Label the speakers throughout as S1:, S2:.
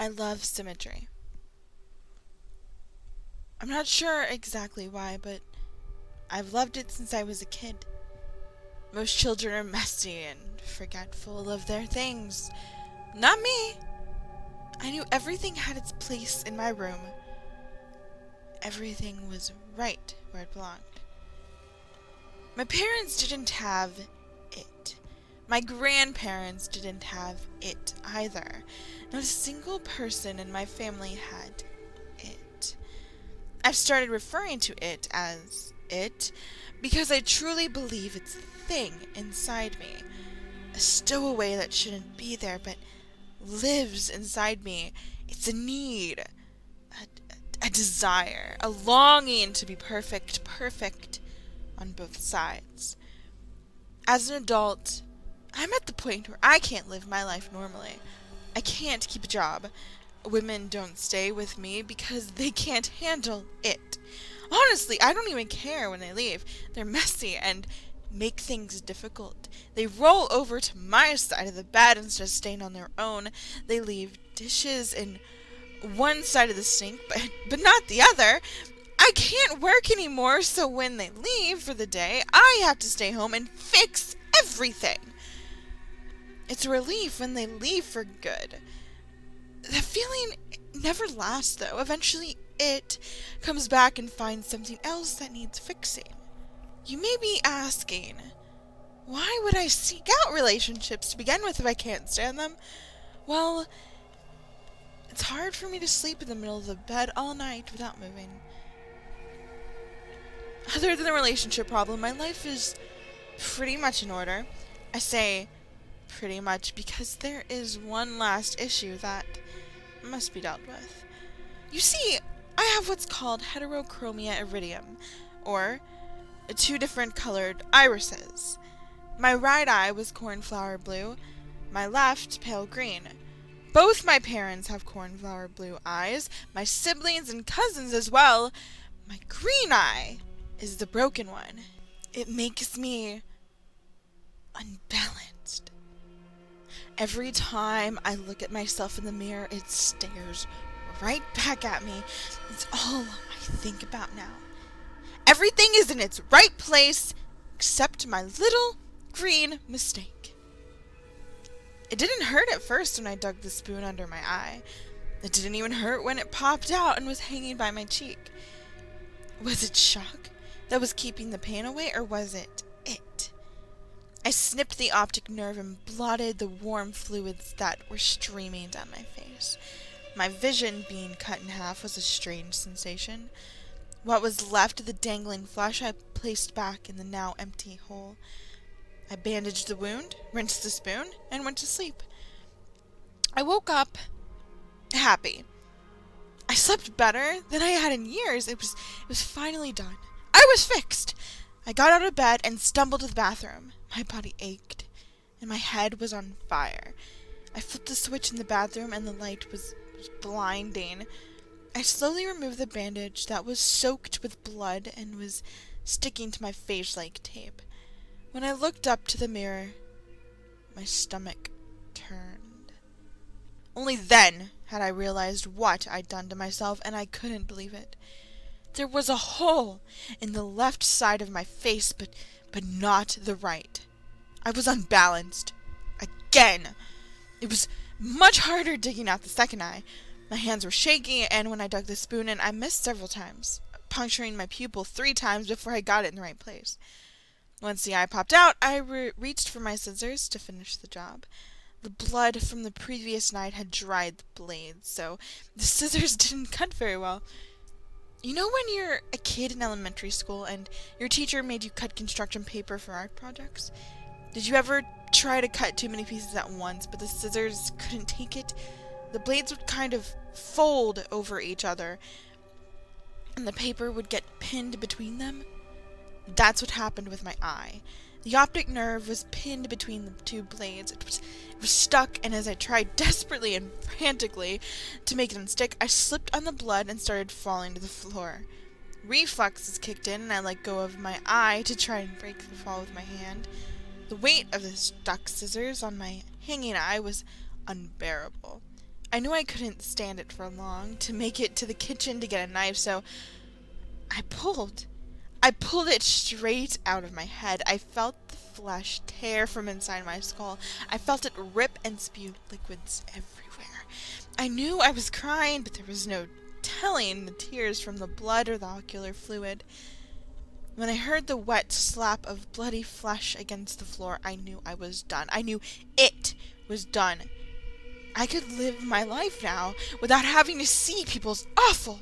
S1: I love Symmetry. I'm not sure exactly why, but I've loved it since I was a kid. Most children are messy and forgetful of their things. Not me. I knew everything had its place in my room. Everything was right where it belonged. My parents didn't have it. My grandparents didn't have it either. Not a single person in my family had it. I've started referring to it as it because I truly believe it's a thing inside me. A stowaway that shouldn't be there but lives inside me. It's a need, a desire, a longing to be perfect on both sides. As an adult, I'm at the point where I can't live my life normally. I can't keep a job. Women don't stay with me because they can't handle it. Honestly, I don't even care when they leave. They're messy and make things difficult. They roll over to my side of the bed instead of staying on their own. They leave dishes in one side of the sink, but not the other. I can't work anymore, so when they leave for the day, I have to stay home and fix everything. It's a relief when they leave for good. That feeling never lasts, though. Eventually, it comes back and finds something else that needs fixing. You may be asking, why would I seek out relationships to begin with if I can't stand them? Well, it's hard for me to sleep in the middle of the bed all night without moving. Other than the relationship problem, my life is pretty much in order. I say pretty much because there is one last issue that must be dealt with. You see, I have what's called heterochromia iridium, or two different colored irises. My right eye was cornflower blue, my left pale green. Both my parents have cornflower blue eyes, my siblings and cousins as well. My green eye is the broken one. It makes me unbalanced. Every time I look at myself in the mirror, it stares right back at me. It's all I think about now. Everything is in its right place, except my little green mistake. It didn't hurt at first when I dug the spoon under my eye. It didn't even hurt when it popped out and was hanging by my cheek. Was it shock that was keeping the pain away, or was it? I snipped the optic nerve and blotted the warm fluids that were streaming down my face. My vision being cut in half was a strange sensation. What was left of the dangling flesh I placed back in the now empty hole. I bandaged the wound, rinsed the spoon, and went to sleep. I woke up happy. I slept better than I had in years. It was finally done. I was fixed. I got out of bed and stumbled to the bathroom. My body ached, and my head was on fire. I flipped the switch in the bathroom, and the light was blinding. I slowly removed the bandage that was soaked with blood and was sticking to my face like tape. When I looked up to the mirror, my stomach turned. Only then had I realized what I'd done to myself, and I couldn't believe it. There was a hole in the left side of my face, but not the right. I was unbalanced. Again. It was much harder digging out the second eye. My hands were shaky, and when I dug the spoon in, I missed several times, puncturing my pupil 3 times before I got it in the right place. Once the eye popped out, I reached for my scissors to finish the job. The blood from the previous night had dried the blades, so the scissors didn't cut very well. You know when you're a kid in elementary school and your teacher made you cut construction paper for art projects? Did you ever try to cut too many pieces at once, but the scissors couldn't take it? The blades would kind of fold over each other, and the paper would get pinned between them. That's what happened with my eye. The optic nerve was pinned between the 2 blades. It was stuck, and as I tried desperately and frantically to make it unstick, I slipped on the blood and started falling to the floor. Reflexes kicked in, and I let go of my eye to try and break the fall with my hand. The weight of the stuck scissors on my hanging eye was unbearable. I knew I couldn't stand it for long to make it to the kitchen to get a knife, so I pulled. I pulled it straight out of my head. I felt the flesh tear from inside my skull. I felt it rip and spew liquids everywhere. I knew I was crying, but there was no telling the tears from the blood or the ocular fluid. When I heard the wet slap of bloody flesh against the floor, I knew I was done. I knew it was done. I could live my life now without having to see people's awful,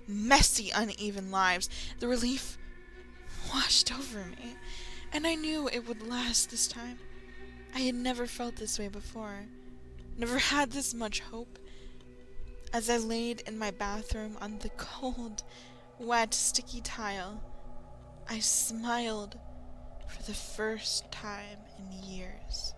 S1: messy, uneven lives. The relief washed over me, and I knew it would last this time. I had never felt this way before, never had this much hope. As I laid in my bathroom on the cold, wet, sticky tile, I smiled for the first time in years.